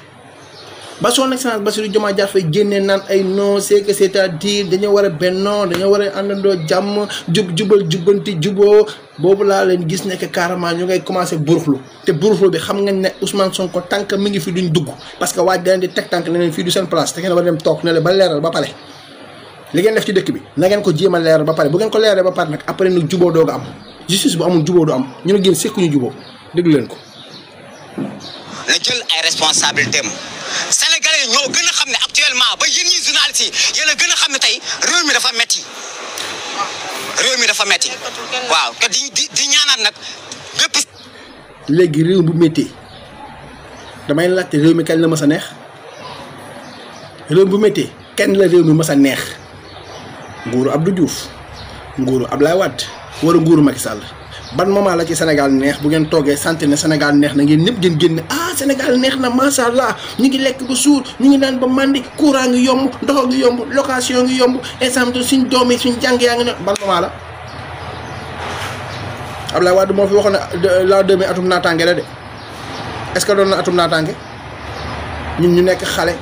ba son excellence Bassirou Diomaye Diakhar Faye génnee naan ay non c'est-à-dire dañoo war a bennoo dañoo war a àndandoo jàmm jubal jubbanti juboo boobu laa leen gis nekk carrément ñu ngay commencé buruxlu te buruxlu bi xam nga ne Ousmane Sonko tànk mi ngi fi duñ dugg parce que waaj da leen di teg tànk ne leen fii du seen place te ngeen war a dem toog ne le ba leeral ba pare li ngeen def ci dëkk bi na ngeen ko jéem a leeral ba pare bu ngeen ko leeral ba pare nag après nag juboo dooga am justice bu amul juboo du am ñu ne génn sekkuñu juboo déglu leen ko. na jël ay responsabilités am sénégalais ñoo gën a xam ne actuellement ba yéen ñi journalistes yi yéen a gën a xam ne tey réew mi dafa metti waaw te di ñaanaat nag bépp. léegi réew bu métti damay laajte réew mi kañ la mës a neex réew bu métti kenn la réew mi mës a neex nguuru Abdou Diouf nguuru Abdoulaye Wade wala nguuru Macky Sall ban moment la ci Sénégal neex bu ngeen toogee santé ne Sénégal neex na ngeen ñëpp ngeen génne Sénégal neex na macha allah ñu ngi lekk ba suur ñu ngi naan ba mandi courant ngi yomb ndox ngi yomb location ngi yomb exemple suñ doom yi suñ jàng yaa ngi ne ban moment la. Abdoulaye Wade moo fi waxoon ne la 2000 atum naataange la de est-ce que doon na atum naataange ñun ñu nekk xale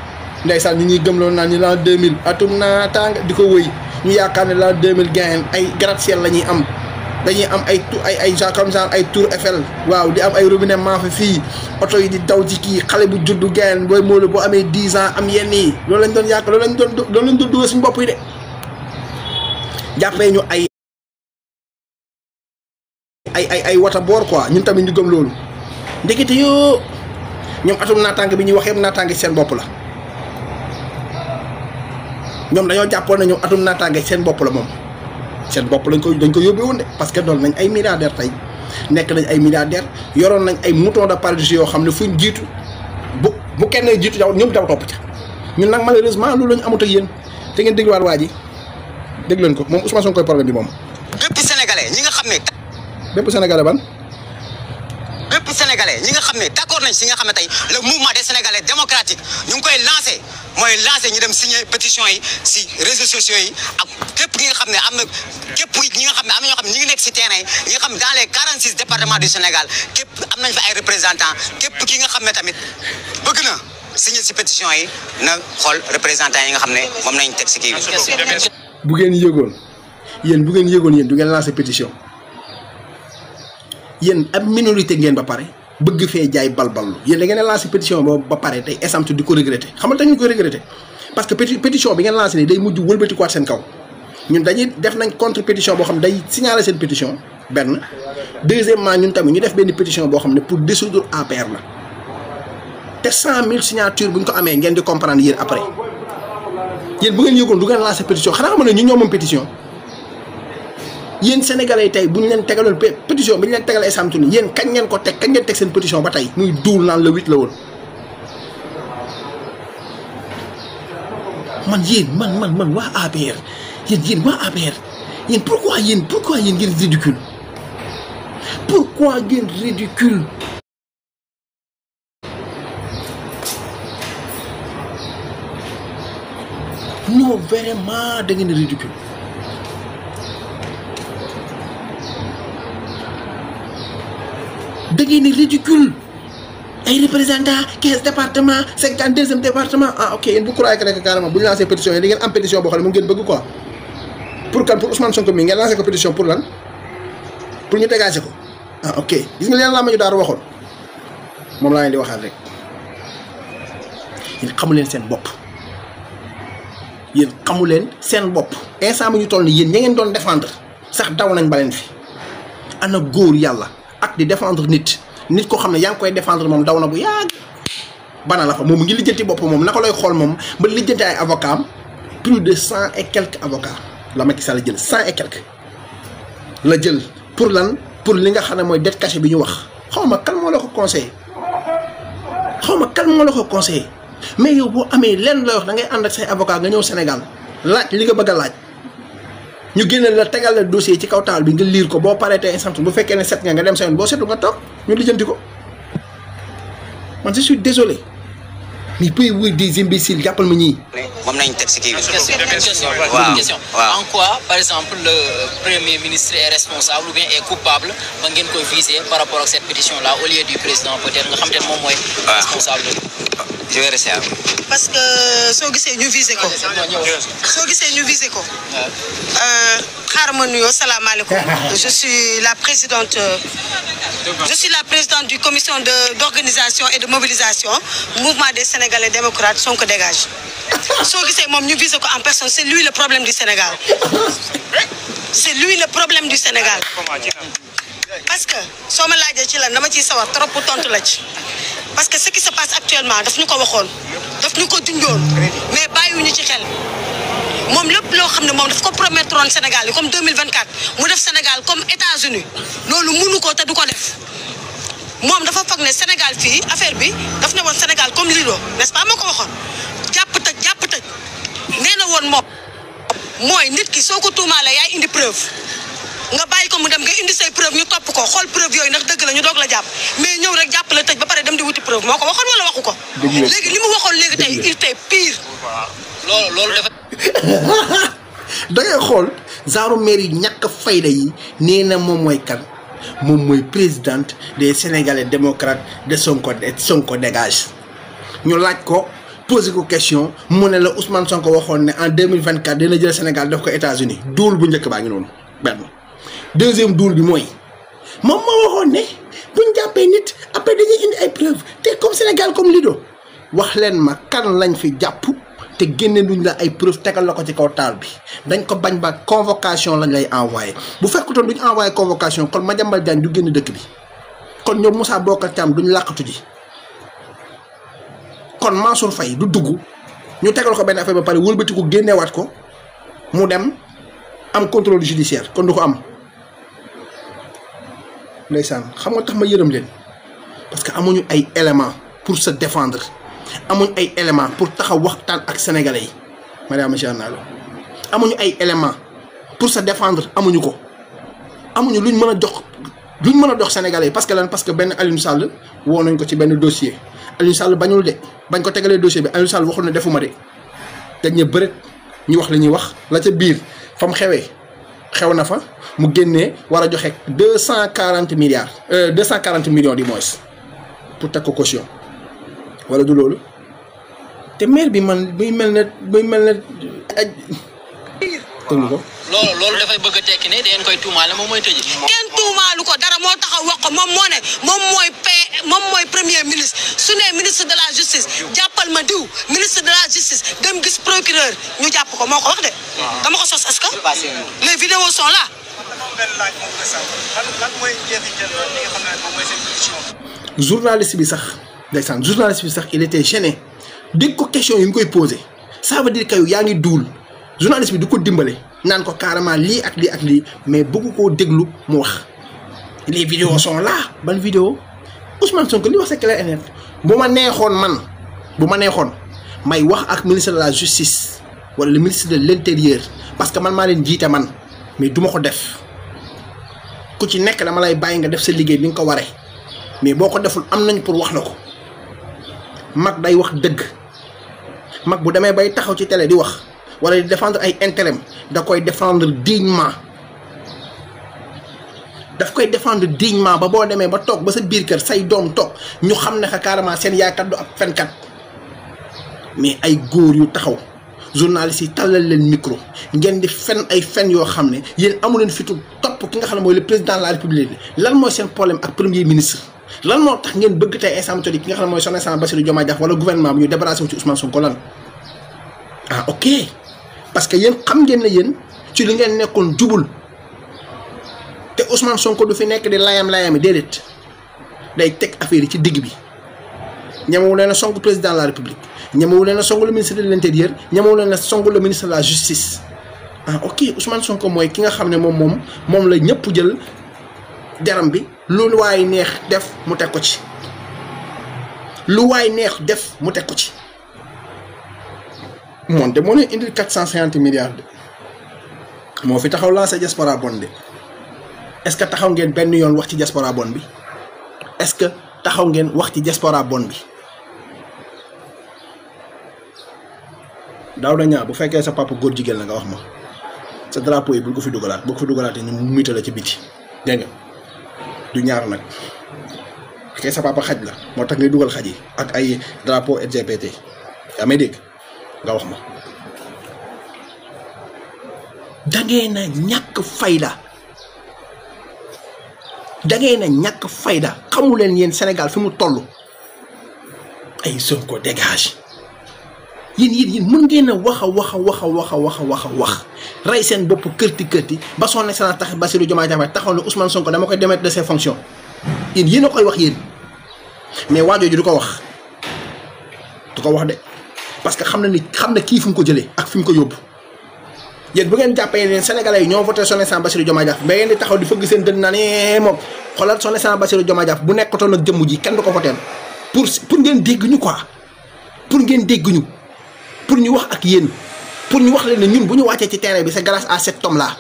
ndeysaan ñu ñuy gëmloo naan ñu la 2000 atum naataange di ko wëy ñu yaakaar ne la 2000 gain ay gratte-ciel la ñuy am. dañuy am ay genre comme ça ay tour Eiffel waaw di am ay robinet maa fa fii oto yi di daw ci kii xale bu juddu gain booy moolu boo amee 10 ans am yenn yi loolu lañ doon yaakaar loolu lañ doon dugal suñu bopp yi de jàppee ñu ay wata boor quoi ñun tamit ñu gëm loolu ndekete yoo ñoom atum naataange bi ñuy wax yëpp naataange seen bopp la ñoom dañoo jàppoon ne ñoom atum naataange seen bopp la moom seen bopp dañ ko yóbbee woon de parce que doon nañ ay milliardaires tey nekk nañ ay milliardaires yoroon nañ ay mouton de paradis yoo xam ne fuñ jiitu bu kenn jiitu jaw ñoom daw topp ca ñun nag malheureusement loolu lañu amut ak yéen te ngeen dégluwaat waa ji dégg leen ko moom Ousmane Sonko koy problème bi moom. bépp sénégalais ñi nga xam ne. bépp sénégalais ban. bépp sénégalais ñi nga xam ne d'accord nañ si nga xam ne tey le mouvement des sénégalais démocratiques ñu ngi koy lancé mooy lancé ñu dem signer pétition yi si réseaux sociaux yi ak képp ki nga xam ne am na képp ñi nga xam ne am na ñoo xam ne ñi ngi nekk si terrain yi nga xam ne dans les 46 départements du Sénégal képp am nañ fa ay représentants képp ki nga xam ne tamit bëgg na signer si pétition yi na xool représentants yi nga xam ne moom nañ teg si kii bi. bu ngeen yëgoon yéen du ngeen lancé pétition yéen ab minorité ngeen ba pare bëgg fee jaay balballu yéen da ngeen a lancé pétition boobu ba pare tey esamtu di ko regretter xam nga tax ñu koy regretter parce que pétition bi ngeen lancé nii day mujj wëlbatikuwaat seen kaw ñun dañuy def nañ contre pétition boo xam day signaler seen pétition benn deuxièmement ñun tamit ñu def benn pétition boo xam ne pour dissoudre APR la te 100 000 signatures bu ñu ko amee ngeen di comprendre yéen après yéen bu ngeen yëgoon du ngeen lancer pétition xanaa xam ne ñu ñoo moom pétition yéen sénégalais yi tey bu ñu leen tegaloon pétition bi ñu leen tegal ay samtu ni yéen kañ ngeen ko teg kañ ngeen teg seen pétition ba tey muy duul naan le 8 la woon man yéen man waa APR yéen waa APR yéen pourquoi yéen ngeen ridicule pourquoi ngeen ridicule non vraiment da ngeen ridicule da ngeen ridicule ay représentant 15 département 52e département ah ok yéen bu croyez que carrément bu ñu lancé pétition yi da ngeen am pétition boo xam ne moom ngeen bëgg quoi pour kan pour Ousmane Sonko mi ngeen lancé ko pétition pour lan pour ñu dégager ko ah ok gis nga leen laa ma ñu daar waxoon moom laa leen di waxaat rek yéen xamu leen seen bopp yéen xamu leen seen bopp instant bi ñu toll ni yéen ña ngeen doon défendre sax daw nañ baleen fi ana góor yàlla ak di défendre nit koo xam ne yaa ngi koy défendre moom daw na bu yàgg bana la fa moom mu ngi lijjanti bopp moom naka lay xool moom ba lijjanti ay avocat am plus de 100 et quelques avocats la Macky Sall jël 100 et quelques la jël pour lan pour li nga xam ne mooy dette cachée bi ñu wax xaw ma kan moo la ko conseillé mais yow boo amee lenn la wax da ngay ànd ak say avocat nga ñëw Sénégal laaj li nga bëgg a laaj ñu génne la tegal la dossier ci kaw taal bi nga liir ko boo paree tey instant bu fekkee ne set nga dem sa yoon boo setu nga toog ñu lijjanti ko man je suis désolé mais pays wuy des imbéciles jàppal ma ñii. moom nañ teg si kii bi. question. En quoi par exemple le premier ministre est responsable ou bien est coupable ba ngeen koy viser par rapport ak cette pétition là au lieu du président peut-être nga xam te ne moom mooy responsable. Je vais rester parce que soo gisee ñu visé ko. xaaral ma nuyoo salaamaaleykum. je suis la présidente du commission d'organisation et de mobilisation mouvement des Sénégalais démocrates Sonko dégage. soo gisee moom ñu visé ko en personne c'est lui le problème du Sénégal. parce que soo ma laajee ci lan dama ciy sawar trop pour tontu la ci. parce que ce qui se passe actuellement daf ñu ko waxoon daf ñu ko junjoon mais bàyyiwuñu ci xel moom lépp loo xam ne moom daf ko promettroon Sénégal yi comme 2024 mu def Sénégal comme États-Unis loolu mënu ko te du ko def moom dafa foog ne Sénégal fii affaire bi daf ne woon Sénégal comme Lido n'est-ce pas moo ko waxoon jàpp tëj nee na woon moom mooy nit ki soo ko tuumaalee yaay indi preuve nga bàyyi ko mu dem nga indi say preuve ñu topp ko xool preuve yooyu ndax dëgg la ñu doog la jàpp mais ñëw rek jàpp la tëj ba pare dem di wuti preuve moo ko waxoon wala waxu ko. léegi li mu waxoon léegi tey il était pire. loolu dafa. da ngay xool genre maire yi ñàkk fayda yi nee na moom mooy kan moom mooy présidente des Sénégalais démocrates de Sonko dégage ñu laaj ko posé ko question mu ne la Ousmane Sonko waxoon ne en 2024 dina jël Sénégal def ko États-Unis duul bu njëkk baa ngi noonu benn. deuxième duul bi mooy moom moo waxoon ne buñ jàppee nit après dañuy indi ay preuves te comme Sénégal comme Lido wax leen ma kan lañ fi jàpp te génne duñ la ay preuves tegal la ko ci kaw taal bi dañ ko bañ ba convocation lañ lay envoyé bu fekkutoon duñ envoyé convocation kon Madiambal Diagne du génn dëkk bi kon ñoom Moussa Bocar Thiam duñ làqatu ji kon Mansour Faye du dugg ñu tegal ko benn affaire ba pare wëlbati ko génneewaat ko mu dem am contrôle judiciaire kon du ko am. ndeysaan xam nga tax ma yërëm leen parce que amuñu ay éléments pour se défendre amuñu ay éléments pour taxaw waxtaan ak sénégalais yi Mariama Jeanne amuñu ay éléments pour se défendre amuñu ko amuñu luñ mën a jox sénégalais yi parce que lan parce que benn Aliou Sall woo nañ ko ci benn dossier Aliou Sall bañul de bañ ko tegalee dossier bi Aliou Sall waxul ne defuma de dañ ne bëreet ñu wax li ñuy wax la ca biir fa mu xewee. xew na fa mu génnee war a joxe 240 millions du moins pour teg ko caution wala du loolu te maire bi man buy mel ne aj tënk ko. loolu dafay bëgg a tekki ne dañ koy tuumaale moom mooy tëji. kenn tuumaalu ko dara moo taxaw wax ko moom moo ne moom mooy premier ministre su ne ministre de la justice jàppal ma diw ministre de la justice dem gis procureur ñu jàpp ko moo ko wax de. dama ko sos est-ce que les vidéos sont là journaliste bi sax ndeysaan journaliste bi sax il était gêné dégg ko question yi mu koy posé ça veut dire que yow yaa ngi duul journaliste bi du ko dimbale naan ko carrément lii ak lii ak lii mais bëgg koo déglu mu wax les vidéos sont là. ban vidéo Ousmane Sonko li wax c'est clair et net bu ma neexoon may wax ak ministre de la justice wala le ministre de l'intérieur parce que man maa leen jiite man mais duma ko def ku ci nekk dama lay bàyyi nga def sa liggéey bi nga ko waree mais boo ko deful am nañ pour wax la ko mag day wax dëgg mag bu demee bay taxaw ci télé di wax wala di défendre ay intérêt da koy défendre dignement daf koy défendre dignement ba boo demee ba toog ba sa biir kër say doom toog ñu xam ne que carrément seen yaaykat du ab fenkat mais ay góor yu taxaw journalistes yi tàllal leen micro ngeen di fen ay fen yoo xam ne yéen amu leen fitu topp ki nga xam ne mooy le président de la république lan mooy seen problème ak premier ministre lan moo tax ngeen bëgg tey instant ki nga xam ne mooy son excellence Bassirou Diomaye Diakhar wala gouvernement bi ñu débarrassé wu ci Ousmane Sonko lan ah ok parce que yéen xam ngeen ne yéen ci li ngeen nekkoon jubul te Ousmane Sonko du fi nekk di layam-layami déedéet day teg affaire yi ci digg bi ñemewu leen a song président de la république ñemewu leen a song le ministre de l'intérieur ñemewu leen a song le ministre de la justice ah ok Ousmane Sonko mooy ki nga xam ne moom la ñëpp jël jaram bi lu waay neex def mu teg ko ci lu waay neex def mu teg ko ci moom de moo leen indil 450 milliards de moo fi taxaw lancé diaspora bonne de est-ce que taxaw ngeen benn yoon wax ci diaspora bonne bi est-ce que taxaw ngeen wax ci diaspora bonne bi daaw da ñaa bu fekkee sa papa góor jigéen la nga wax ma sa drapeau yi bul ko fi dugalaat boo ko fi dugalaatee ñu muyta la ci biti dégg nga du ñaar nag fekkee sa papa xaj la moo tax ngay dugal xaj yi ak ay drapeau LGBT yaa may dégg nga wax ma dangeen na ñàkk fayda xamu leen yéen Sénégal fi mu toll ay Sonko dégage yéen mën ngeen a wax rey seen bopp kërti ba son excellence tax Bassirou Diomaye Diakhar taxaw ne Ousmane Sonko dama koy démettre de ses fonctions yéen a koy wax yéen mais waajooju du ko wax de parce que xam na kii fi mu ko jëlee ak fi mu ko yóbbu yéen bu ngeen jàppee leen sénégalais yi ñoo voté son excellence Bassirou Diomaye Diakhar mais ngeen di taxaw di fëgg seen dënn naan moom xoolal son excellence Bassirou Diomaye Diakhar bu nekkatoon ak jëmm ji kenn du ko voté pour ngeen dégg ñu quoi pour ngeen dégg ñu pour ñu wax ak yéen pour ñu wax leen ne ñun bu ñu wàccee ci terrain bi c'est grâce à cet homme là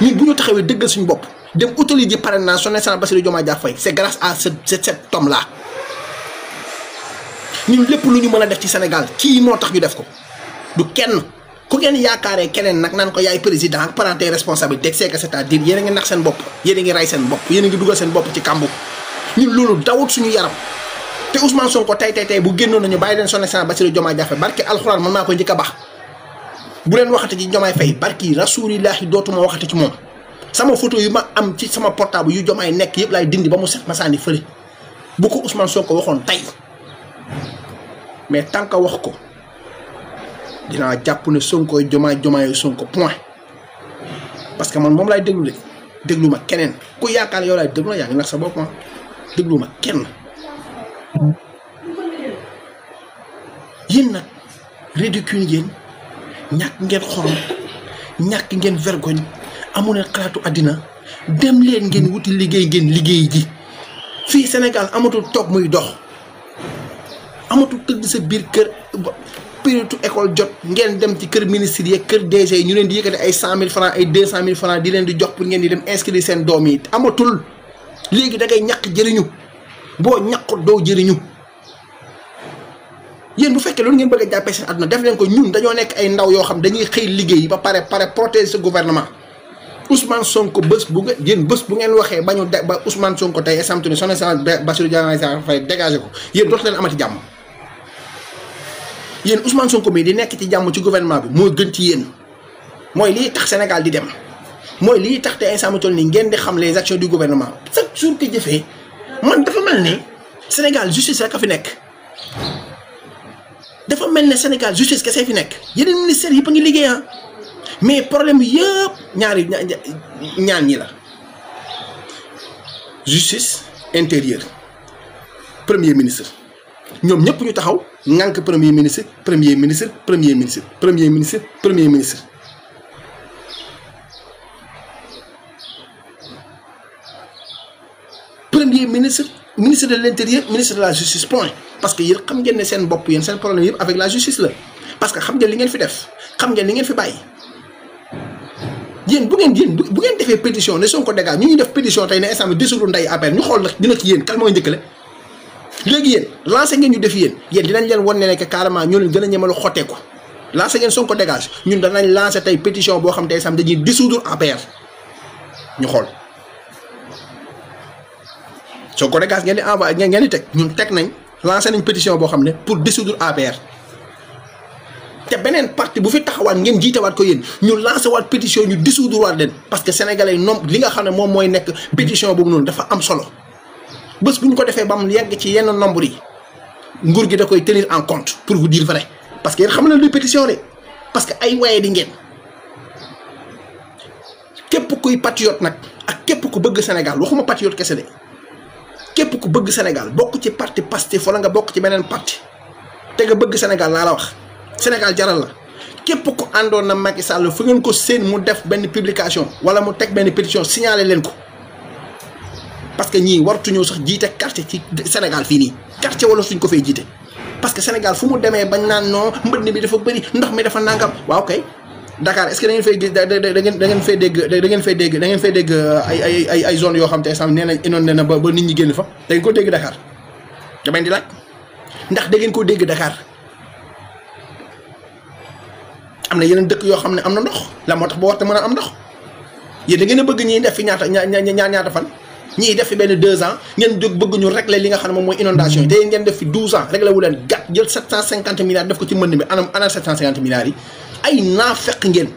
ñun bu ñu taxawee dëggal suñu bopp dem utali ji parrainage son excellence Bassirou Diomaye Diakhar Faye c'est grâce à cet homme là ñun lépp lu ñu mën a def ci Sénégal kii moo tax ñu def ko du kenn ku ngeen yaakaaree keneen nag naan ko yaay président ak parenté responsabilité c'est que c'est-à-dire yéen a ngi nax seen bopp yéen a ngi rey seen bopp yéen a ngi dugal seen bopp ci kàmbu ñun loolu dawut suñu yaram te Ousmane Sonko tey bu génnoon nañu bàyyi leen son excellence Bassirou Diomaye Diakhar barke alxuraan man maa koy njëkk a baax bu leen waxati ci Diomaye Faye barki rasulillahi dootuma waxati ci moom sama photo yu ma am ci sama portable yu Diomaye nekk yëpp laay dindi ba mu set ma sànni fële bu ko Ousmane Sonko waxoon tey mais tant que wax ko dinaa jàpp ne Sonko Diomaye Sonko point parce que man moom laay déglu de déglu ma keneen ku yaakaar yow laay déglu yaa ngi nax sa bopp déglu ma kenn. yéen nag ridicule ngeen ñàkk ngeen xorom ñàkk ngeen vergogne amu leen xalaatu àddina dem leen ngeen wuti liggéey ngeen liggéey ji fii Sénégal amatul toog muy dox amatul tëdd sa biir kër période école jot ngeen dem ci kër ministre yi kër DG ñu leen di yëkkati ay 100 000 francs ay 200 000 francs di leen di jox pour ngeen di dem inscrire seen doom yi amatul léegi da ngay ñàkk jëriñu boo ñàkkut doo jëriñu yéen bu fekkee loolu ngeen bëgg a jàppee seen àdduna def leen ko ñun dañoo nekk ay ndaw yoo xam dañuy xëy liggéey ba pare protéger ce gouvernement Ousmane Sonko bés bu ngeen waxee ba Ousmane Sonko tey samtuni son excellence Bassirou Diomaye Diakhar Faye dégagé ko yéen dootu leen amati jàmm yéen Ousmane Sonko mii di nekk ci jàmm ci gouvernement bi moo gën ci yéen mooy lii tax Sénégal di dem mooy lii tax te instant mu toll nii ngeen di xam les actions du gouvernement chaque jour que jëfee man dafa mel ne Sénégal justice rek a fi nekk dafa mel ne Sénégal justice kese fi nekk yeneen ministères yëpp a ngi liggéey mais problème yëpp ñaan ñi la justice intérieur premier ministre ñoom ñëpp ñu taxaw ŋànk premier ministre premier ministre premier ministre premier ministre premier ministre premier ministre ministre de l'intérieur ministre de la justice point parce que yéen xam ngeen ne seen bopp yéen seen problème yëpp avec la justice la parce que xam ngeen li ngeen fi def xam ngeen li ngeen fi bàyyi yéen bu ngeen defee pétition ne Sonko dégage ñu def pétition tey ne instant bi dissoudre nday APR ñu xool nag dina ci yéen kan moo njëkkale léegi yéen lancé ngeen ñu def yéen dinañ leen wan ne que carrément ñoo leen gën a ñemelu xottee ko lancé ngeen Sonko dégage ñun danañ lancé tey pétition boo xam tey sam dañuy dissoudre APR ñu xool Sonko dégage ngeen di envoyé ngeen di teg ñun teg nañ lancé nañ pétition boo xam ne pour dissoudre APR te beneen parti bu fi taxawaat ngeen jiitewaat ko yéen ñu lancé waat pétition ñu dissoudre waat leen parce que sénégalais yi noom li nga xam ne moom mooy nekk pétition boobu noonu dafa am solo bés bu ñu ko defee ba mu yegg ci yenn nombre yi nguur gi da koy tenir en compte pour vous dire vrai parce que yéen xam na luy pétition de parce que ay waaye di ngeen képp kuy patriote nag ak képp ku bëgg Sénégal waxuma patriote kese de képp ku bëgg Sénégal bokk ci parti Pastef wala nga bokk ci beneen parti te nga bëgg Sénégal laa la wax Sénégal jaral la képp ku àndoon na Macky Sall fu ngeen ko seen mu def benn publication wala mu teg benn pétition signalé leen ko parce que ñii waratuñoo sax jiite quartier ci Sénégal fii nii quartier wala suñ ko fay jiite parce que Sénégal fu mu demee bañ naan non mbënd bi dafa bëri ndox mi dafa nangam waaw kay Dakar est-ce que da ngeen fay gis da ngeen fay dégg ay zone yoo xam te sam nee nañ inondé na ba nit ñi génn fa da ngeen ko dégg Dakar damay di laaj ndax da ngeen ko dégg Dakar am na yeneen dëkk yoo xam ne am na ndox la moo tax ba war te mën a am ndox yéen da ngeen a bëgg ñii def fi ñaata fan ñii def fi benn 2 ans ngeen jóg bëgg ñu régler li nga xam ne moom mooy inondation yi te yéen ngeen def fi 12 ans réglé wu leen gàtt jël 750 milliards def ko ci mbënd mi ana 750 milliards yi ay naafeq ngeen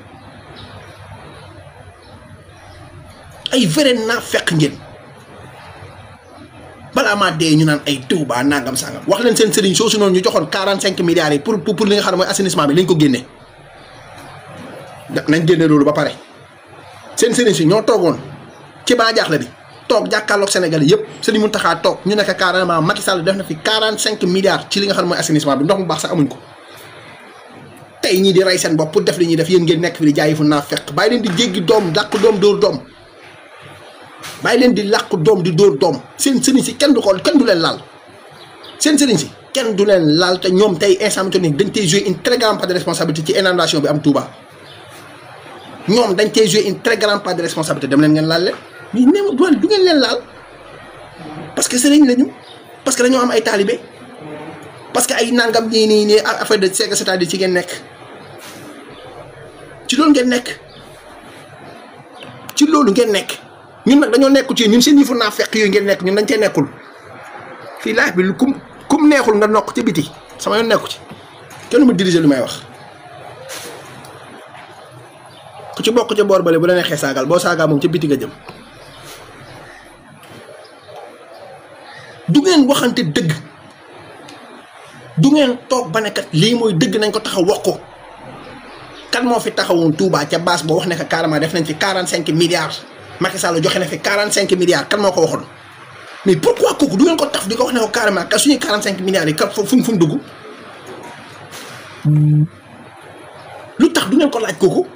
ay vrai naafeq ngeen balaa maa dee ñu naan ay Touba nangam sangam wax leen seen sëriñ soosu noonu ñu joxoon 45 milliards yi pour li nga xam ne mooy assainissement bi lañ ko génne nañ génne loolu ba pare seen sëriñ si ñoo toogoon ci baa jaaxle bi toog jàkkaarloog Sénégal yëpp Serigne Mountakha toog ñu nekk carrément Macky Sall def na fi 45 milliards ci li nga xam ne mooy assainissement bi ndox mu baax sax amuñ ko tey ñii di rey seen bopp pour def li ñuy def yéen ngeen nekk fi di jaayi fu naa fekk bàyyi leen di jéggi doom làq doom dóor doom bàyyi leen di làq doom di dóor doom seen sëriñ si kenn du xool kenn du leen laal seen sëriñ si kenn du leen laal te ñoom tey instant bi dañ tey jouer une très grande part de responsabilité ci inondation bi am Touba ñoom dañ tey jouer une très grande part de responsabilité dem leen ngeen laal leen mais néew du ngeen leen laal parce que sëriñ lañu parce que dañoo am ay taalibe parce que ay nangam nii affaire de c'est-à-dire ci ngeen nekk ci loolu ngeen nekk ci loolu ngeen nekk ñun nag dañoo nekkul ci ñun seen yëfu naa fekk yooyu ngeen nekk ñun dañ cee nekkul fii laaj bi kum neexul nga nokk ci biti sama yoon nekku ci kenn ma diriger lu may wax ku ci bokk ca boor bale bu la neexee saagal boo saagaa moom ca biti nga jëm du ngeen waxante dëgg du ngeen toog ba ne kat lii mooy dëgg nañ ko taxaw wax ko kan moo fi taxawoon Touba ca base boo wax ne que carrément def nañ fi 45 milliards Macky Sall joxe na fi 45 milliards kan moo ko waxoon mais pourquoi kooku du ngeen ko taf di ko wax ne ko carrément ka suñuy 45 milliards yi kat fu mu dugg lu tax du ngeen ko laaj kooku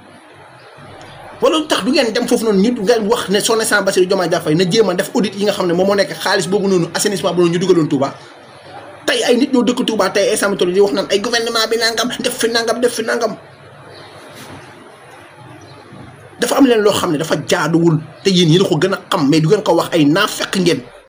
wala lu tax du ngeen dem foofu noonu ñu ngeen wax ne son excellence Bassirou Diomaye Diakhar Faye na jéem a def audit yi nga xam ne moom moo nekk xaalis boobu noonu assainissement boobu ñu dugaloon Touba tey ay nit ñoo dëkk Touba tey instant di wax naan ay gouvernement bi nangam def fi nangam dafa am leen loo xam ne dafa jaaduwul te yéen ko gën a xam mais du ngeen ko wax ay naafeq ngeen